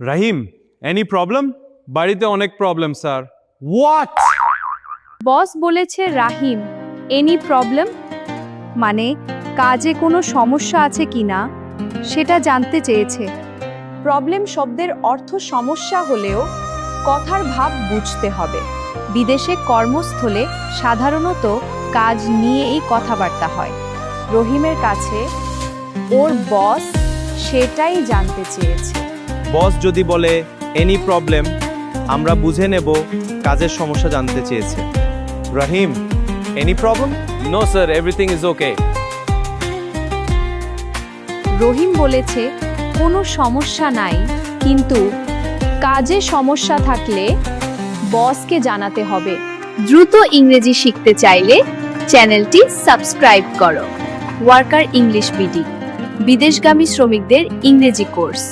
রাহিম, any problem? বাড়িতে অনেক problem sir. What? বস বলেছে রাহিম, এনি প্রবলেম মানে কাজে কোনো সমস্যা আছে কিনা সেটা জানতে চেয়েছে। প্রবলেম শব্দের অর্থ সমস্যা হলেও কথার ভাব বুঝতে হবে। বিদেশে কর্মস্থলে সাধারণত কাজ নিয়ে এই কথাবার্তা হয়। রহিমের কাছে ওর বস সেটাই জানতে চেয়েছে। বস যদি বলে এনি প্রবলেম, আমরা বুঝে নেব কাজের সমস্যা জানতে চেয়েছে। Rahim, any problem? No sir, everything is okay. Rahim বলেছে কোনো সমস্যা নাই, কিন্তু কাজে সমস্যা থাকলে বসকে জানাতে হবে। দ্রুত ইংরেজি শিখতে চাইলে চ্যানেলটি সাবস্ক্রাইব করো। ওয়ার্কার ইংলিশ বিডি, বিদেশগামী শ্রমিকদের ইংরেজি কোর্স।